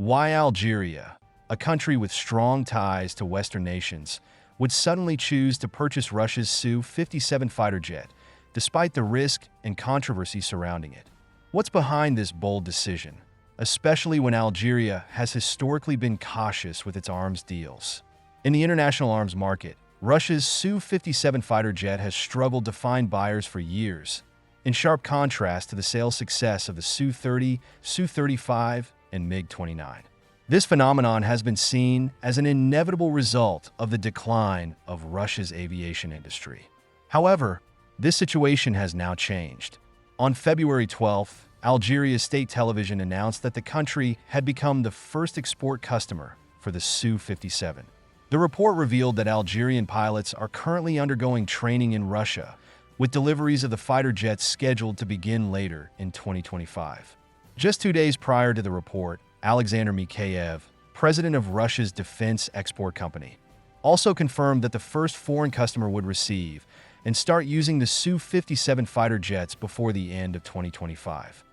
Why Algeria, a country with strong ties to Western nations, would suddenly choose to purchase Russia's Su-57 fighter jet, despite the risk and controversy surrounding it. What's behind this bold decision, especially when Algeria has historically been cautious with its arms deals? In the international arms market, Russia's Su-57 fighter jet has struggled to find buyers for years, in sharp contrast to the sales success of the Su-30, Su-35, and MiG-29. This phenomenon has been seen as an inevitable result of the decline of Russia's aviation industry. However, this situation has now changed. On February 12th, Algeria's state television announced that the country had become the first export customer for the Su-57. The report revealed that Algerian pilots are currently undergoing training in Russia, with deliveries of the fighter jets scheduled to begin later in 2025. Just 2 days prior to the report, Alexander Mikheyev, president of Russia's defense export company, also confirmed that the first foreign customer would receive and start using the Su-57 fighter jets before the end of 2025.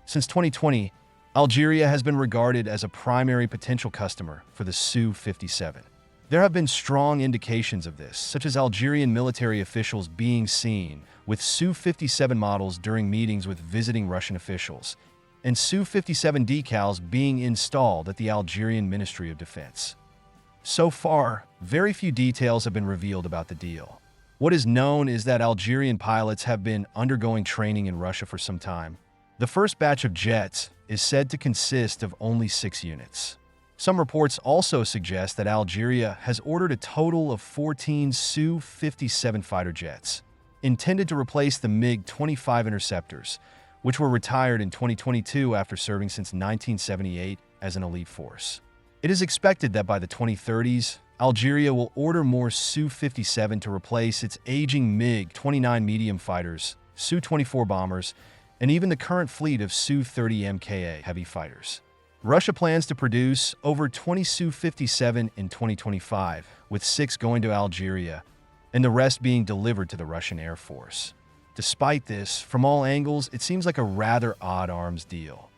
Since 2020, Algeria has been regarded as a primary potential customer for the Su-57. There have been strong indications of this, such as Algerian military officials being seen with Su-57 models during meetings with visiting Russian officials, and Su-57 decals being installed at the Algerian Ministry of Defense. So far, very few details have been revealed about the deal. What is known is that Algerian pilots have been undergoing training in Russia for some time. The first batch of jets is said to consist of only 6 units. Some reports also suggest that Algeria has ordered a total of 14 Su-57 fighter jets, intended to replace the MiG-25 interceptors, which were retired in 2022 after serving since 1978 as an elite force. It is expected that by the 2030s, Algeria will order more Su-57 to replace its aging MiG-29 medium fighters, Su-24 bombers, and even the current fleet of Su-30 MKA heavy fighters. Russia plans to produce over 20 Su-57 in 2025, with 6 going to Algeria, and the rest being delivered to the Russian Air Force. Despite this, from all angles, it seems like a rather odd arms deal.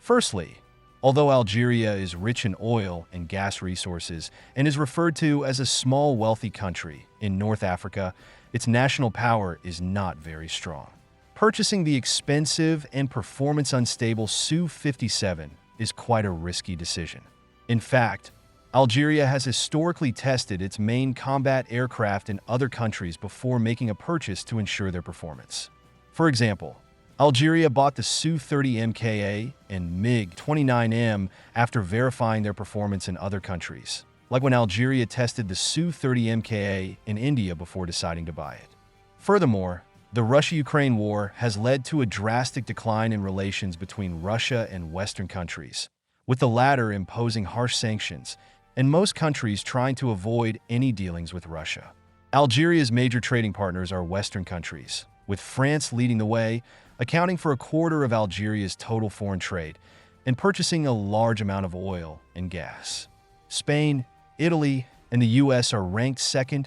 Firstly, although Algeria is rich in oil and gas resources and is referred to as a small, wealthy country in North Africa, its national power is not very strong. Purchasing the expensive and performance-unstable Su-57 is quite a risky decision. In fact, Algeria has historically tested its main combat aircraft in other countries before making a purchase to ensure their performance. For example, Algeria bought the Su-30 MKA and MiG-29M after verifying their performance in other countries, like when Algeria tested the Su-30 MKA in India before deciding to buy it. Furthermore, the Russia-Ukraine war has led to a drastic decline in relations between Russia and Western countries, with the latter imposing harsh sanctions and most countries trying to avoid any dealings with Russia. Algeria's major trading partners are Western countries, with France leading the way, accounting for a quarter of Algeria's total foreign trade and purchasing a large amount of oil and gas. Spain, Italy, and the US are ranked 2nd,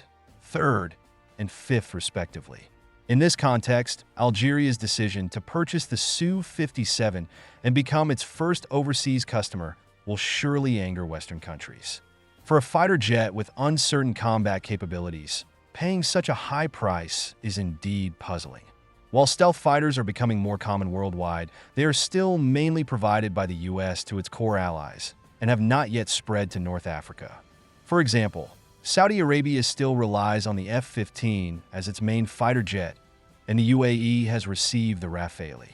3rd, and 5th respectively. In this context, Algeria's decision to purchase the Su-57 and become its first overseas customer will surely anger Western countries. For a fighter jet with uncertain combat capabilities, paying such a high price is indeed puzzling. While stealth fighters are becoming more common worldwide, they are still mainly provided by the US to its core allies and have not yet spread to North Africa. For example, Saudi Arabia still relies on the F-15 as its main fighter jet, and the UAE has received the Rafale.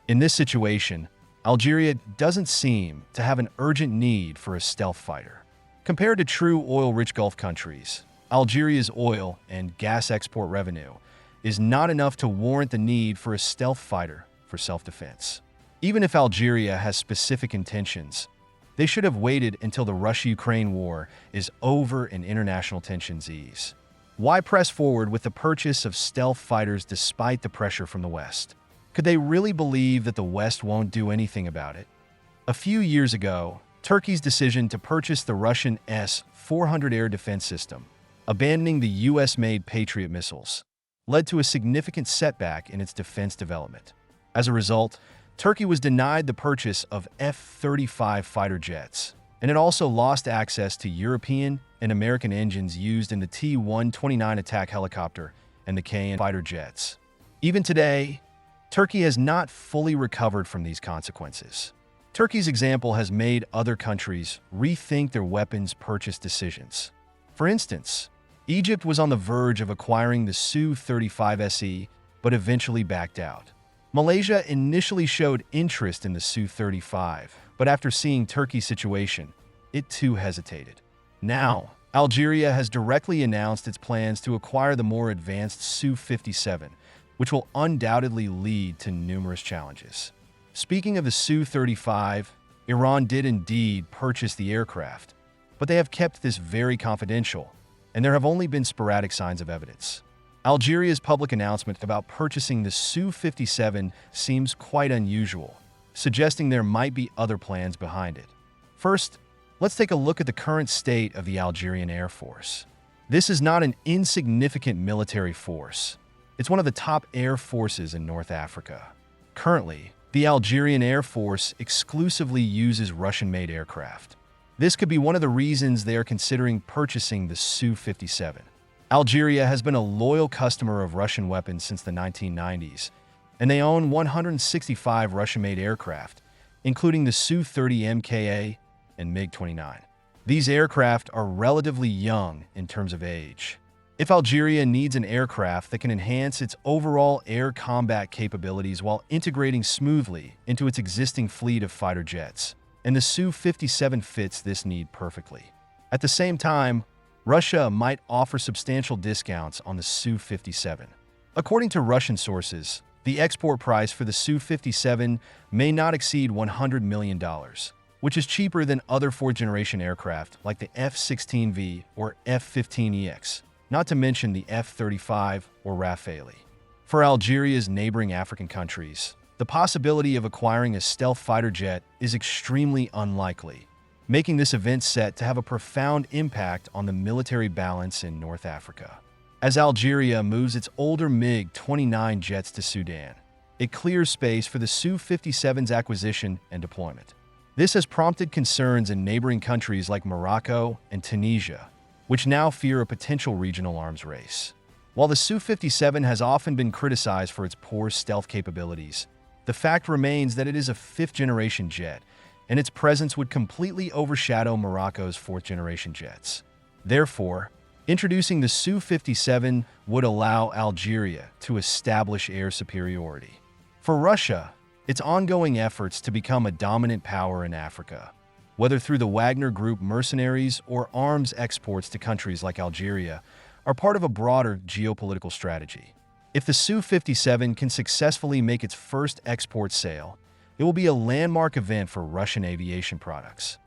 In this situation, Algeria doesn't seem to have an urgent need for a stealth fighter. Compared to true oil-rich Gulf countries, Algeria's oil and gas export revenue is not enough to warrant the need for a stealth fighter for self-defense. Even if Algeria has specific intentions, they should have waited until the Russia-Ukraine war is over and international tensions ease. Why press forward with the purchase of stealth fighters despite the pressure from the West? Could they really believe that the West won't do anything about it? A few years ago, Turkey's decision to purchase the Russian S-400 air defense system, abandoning the US-made Patriot missiles, led to a significant setback in its defense development. As a result, Turkey was denied the purchase of F-35 fighter jets, and it also lost access to European and American engines used in the T-129 attack helicopter and the KN fighter jets. Even today, Turkey has not fully recovered from these consequences. Turkey's example has made other countries rethink their weapons purchase decisions. For instance, Egypt was on the verge of acquiring the Su-35SE, but eventually backed out. Malaysia initially showed interest in the Su-35, but after seeing Turkey's situation, it too hesitated. Now, Algeria has directly announced its plans to acquire the more advanced Su-57, which will undoubtedly lead to numerous challenges. Speaking of the Su-35, Iran did indeed purchase the aircraft, but they have kept this very confidential, and there have only been sporadic signs of evidence. Algeria's public announcement about purchasing the Su-57 seems quite unusual, suggesting there might be other plans behind it. First, let's take a look at the current state of the Algerian Air Force. This is not an insignificant military force. It's one of the top air forces in North Africa. Currently, the Algerian Air Force exclusively uses Russian-made aircraft. This could be one of the reasons they are considering purchasing the Su-57. Algeria has been a loyal customer of Russian weapons since the 1990s, and they own 165 Russian-made aircraft, including the Su-30 MKA and MiG-29. These aircraft are relatively young in terms of age. If Algeria needs an aircraft that can enhance its overall air combat capabilities while integrating smoothly into its existing fleet of fighter jets, and the Su-57 fits this need perfectly. At the same time, Russia might offer substantial discounts on the Su-57. According to Russian sources, the export price for the Su-57 may not exceed $100 million, which is cheaper than other fourth-generation aircraft like the F-16V or F-15EX, not to mention the F-35 or Rafale. For Algeria's neighboring African countries, the possibility of acquiring a stealth fighter jet is extremely unlikely, making this event set to have a profound impact on the military balance in North Africa. As Algeria moves its older MiG-29 jets to Sudan, it clears space for the Su-57's acquisition and deployment. This has prompted concerns in neighboring countries like Morocco and Tunisia, which now fear a potential regional arms race. While the Su-57 has often been criticized for its poor stealth capabilities, the fact remains that it is a fifth-generation jet, and its presence would completely overshadow Morocco's fourth-generation jets. Therefore, introducing the Su-57 would allow Algeria to establish air superiority. For Russia, its ongoing efforts to become a dominant power in Africa, whether through the Wagner Group mercenaries or arms exports to countries like Algeria, are part of a broader geopolitical strategy. If the Su-57 can successfully make its first export sale, it will be a landmark event for Russian aviation products.